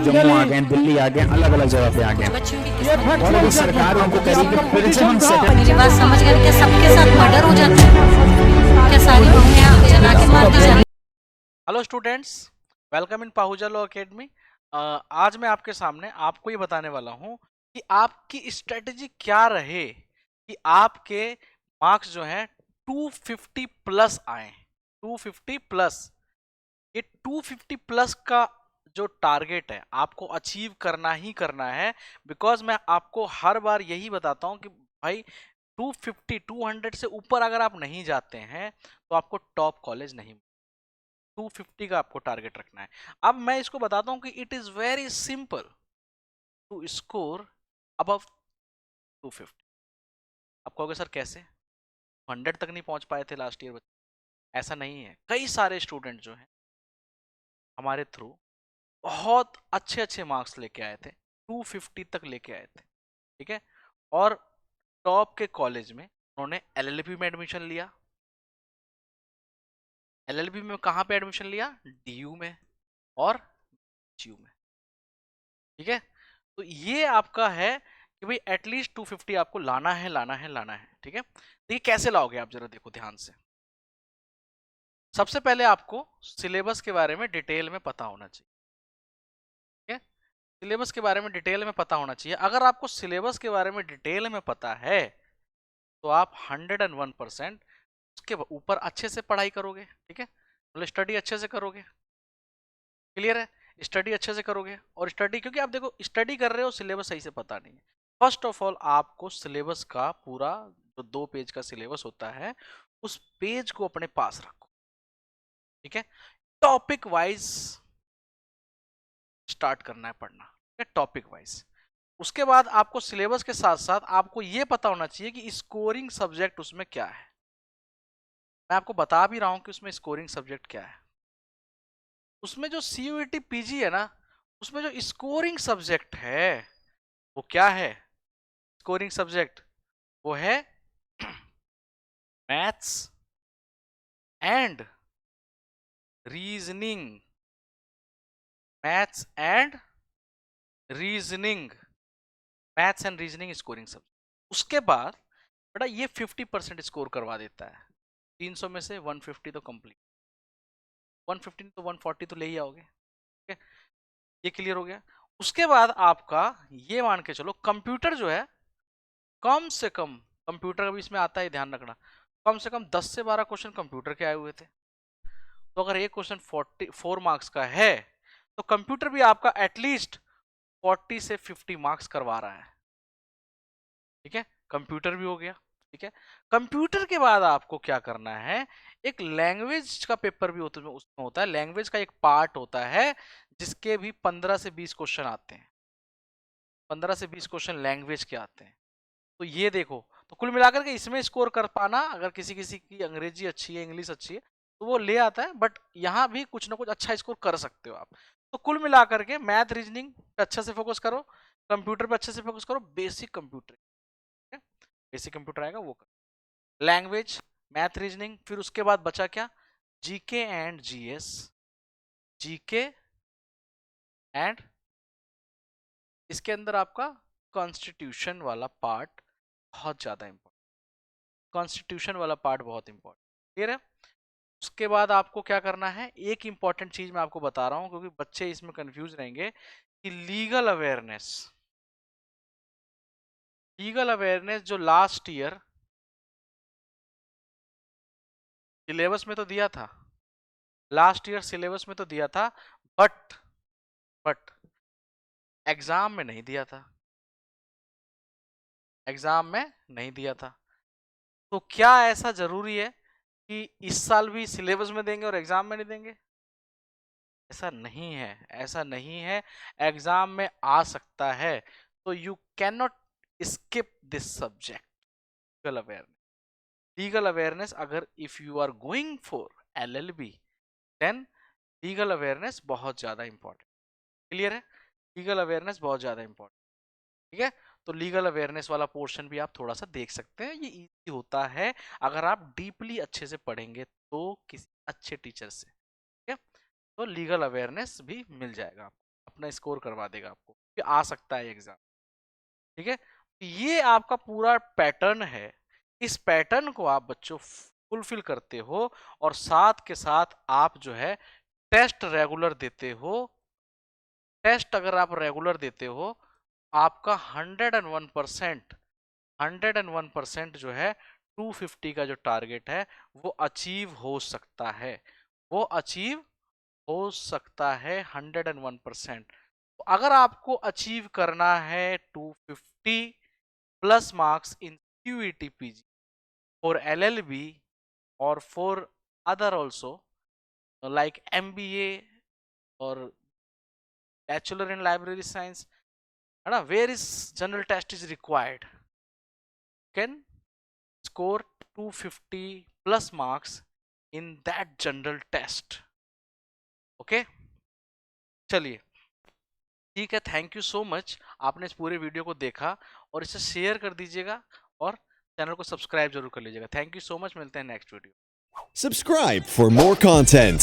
जम्मू आ गए, दिल्ली आ गए, अलग अलग जगह पे आ गए, और अभी सरकार उनको कह रही है फिर से हम मेरी बात समझ गए? क्या सबके साथ मर्डर हो जाता है? क्या सारी बहुएं जला के मार दी जाती? Hello students, welcome in Pahuja law academy. आज मैं आपके सामने आपको ये बताने वाला हूँ कि आपकी स्ट्रेटजी क्या रहे कि आपके मार्क्स जो हैं 250 प्लस आए। 250 प्लस, ये 250 प्लस का जो टारगेट है आपको अचीव करना ही करना है। बिकॉज मैं आपको हर बार यही बताता हूँ कि भाई 250 200 से ऊपर अगर आप नहीं जाते हैं तो आपको टॉप कॉलेज नहीं, 250 का आपको टारगेट रखना है। अब मैं इसको बताता हूं कि it is very simple to score above 250। आप कहोगे सर कैसे, 100 तक नहीं पहुंच पाए थे लास्ट ईयर बच्चे? ऐसा नहीं है, कई सारे स्टूडेंट जो हैं हमारे थ्रू बहुत अच्छे अच्छे मार्क्स लेके आए थे, 250 तक लेके आए थे, ठीक है। और टॉप के कॉलेज में उन्होंने एलएलबी में एडमिशन लिया। एलएलबी में कहां पे एडमिशन लिया? डीयू में और जीयू में, ठीक है। तो ये आपका है कि भाई एटलीस्ट 250 आपको लाना है, लाना है, लाना है, ठीक है। तो ये कैसे लाओगे आप जरा देखो ध्यान से। सबसे पहले आपको सिलेबस के बारे में डिटेल में पता होना चाहिए, ठीक है। सिलेबस के बारे में डिटेल में पता होना चाहिए। अगर आपको सिलेबस के बारे में डिटेल में पता है तो आप 101% उसके ऊपर अच्छे से पढ़ाई करोगे, ठीक है। मतलब स्टडी अच्छे से करोगे, क्लियर है। स्टडी अच्छे से करोगे, और स्टडी क्योंकि आप देखो स्टडी कर रहे हो, सिलेबस सही से पता नहीं है। फर्स्ट ऑफ ऑल आपको सिलेबस का पूरा जो 2 पेज का सिलेबस होता है उस पेज को अपने पास रखो, ठीक है। टॉपिक वाइज स्टार्ट करना है पढ़ना, ठीक है, टॉपिक वाइज। उसके बाद आपको सिलेबस के साथ साथ आपको यह पता होना चाहिए कि स्कोरिंग सब्जेक्ट उसमें क्या है। मैं आपको बता भी रहा हूं कि उसमें स्कोरिंग सब्जेक्ट क्या है। उसमें जो सीयूईटी पीजी है ना, उसमें जो स्कोरिंग सब्जेक्ट है वो क्या है? स्कोरिंग सब्जेक्ट वो है maths and reasoning. Maths and reasoning, maths and reasoning scoring subject. उसके बाद बेटा ये 50% स्कोर करवा देता है। 300 में से 150 तो कंप्लीट, 150 तो 140 तो ले ही आओगे, ठीक है। ये क्लियर हो गया। उसके बाद आपका ये मान के चलो कंप्यूटर जो है, कम से कम कंप्यूटर भी इसमें आता है, ध्यान रखना, कम से कम 10 से 12 क्वेश्चन कंप्यूटर के आए हुए थे। तो अगर एक क्वेश्चन 44 मार्क्स का है तो कंप्यूटर भी आपका एटलीस्ट 40 से 50 मार्क्स करवा रहा है, ठीक है। कंप्यूटर भी हो गया, ठीक है। कंप्यूटर के बाद आपको क्या करना है, एक लैंग्वेज का पेपर भी होता है, उसमें होता है लैंग्वेज का एक पार्ट होता है जिसके भी 15 से 20 क्वेश्चन आते हैं। 15 से 20 क्वेश्चन लैंग्वेज के आते हैं। तो ये देखो, तो कुल मिलाकर के इसमें स्कोर कर पाना, अगर किसी किसी की अंग्रेजी अच्छी है, इंग्लिश अच्छी है, तो वो ले आता है, बट यहाँ भी कुछ ना कुछ अच्छा स्कोर कर सकते हो आप। तो कुल मिलाकर के मैथ रीजनिंग पे अच्छे से फोकस करो, कंप्यूटर पे अच्छे से फोकस करो, बेसिक कंप्यूटर, ठीक है, बेसिक कंप्यूटर आएगा वो करो, लैंग्वेज, मैथ रीजनिंग, फिर उसके बाद बचा क्या? GK and GS. GK and इसके अंदर आपका कॉन्स्टिट्यूशन वाला पार्ट बहुत ज्यादा इंपॉर्टेंट, कॉन्स्टिट्यूशन वाला पार्ट बहुत इंपॉर्टेंट, क्लियर है। उसके बाद आपको क्या करना है, एक इंपॉर्टेंट चीज मैं आपको बता रहा हूं क्योंकि बच्चे इसमें कंफ्यूज रहेंगे कि लीगल अवेयरनेस। लीगल अवेयरनेस जो लास्ट ईयर सिलेबस में तो दिया था, लास्ट ईयर सिलेबस में तो दिया था, बट एग्जाम में नहीं दिया था, एग्जाम में नहीं दिया था। तो क्या ऐसा जरूरी है कि इस साल भी सिलेबस में देंगे और एग्जाम में नहीं देंगे? ऐसा नहीं है, ऐसा नहीं है, एग्जाम में आ सकता है। तो you cannot skip this subject, legal awareness. Legal awareness अगर if you are going for LLB then legal awareness बहुत ज्यादा इंपॉर्टेंट, क्लियर है। लीगल अवेयरनेस बहुत ज्यादा इंपॉर्टेंट, ठीक है। तो लीगल अवेयरनेस वाला पोर्शन भी आप थोड़ा सा देख सकते हैं, ये इजी होता है अगर आप डीपली अच्छे से पढ़ेंगे तो किसी अच्छे टीचर से, ठीक है। तो लीगल अवेयरनेस भी मिल जाएगा आपको। अपना स्कोर करवा देगा आपको कि आ सकता है एग्जाम। ठीक है, ये आपका पूरा पैटर्न है। इस पैटर्न को आप बच्चों फुलफिल करते हो और साथ के साथ आप जो है टेस्ट रेगुलर देते हो। टेस्ट अगर आप रेगुलर देते हो आपका 101% जो है 250 का जो टारगेट है वो अचीव हो सकता है, वो अचीव हो सकता है 101%। तो अगर आपको अचीव करना है 250 plus marks in QET PG for LLB और for other also like MBA और बैचलर इन लाइब्रेरी साइंस, है ना, where is general test is required, can score 250 plus marks in that general test। ओके, चलिए ठीक है, थैंक यू सो मच, आपने इस पूरे वीडियो को देखा और इसे शेयर कर दीजिएगा और चैनल को सब्सक्राइब जरूर कर लीजिएगा। थैंक यू सो मच, मिलते हैं next video. Subscribe for more content.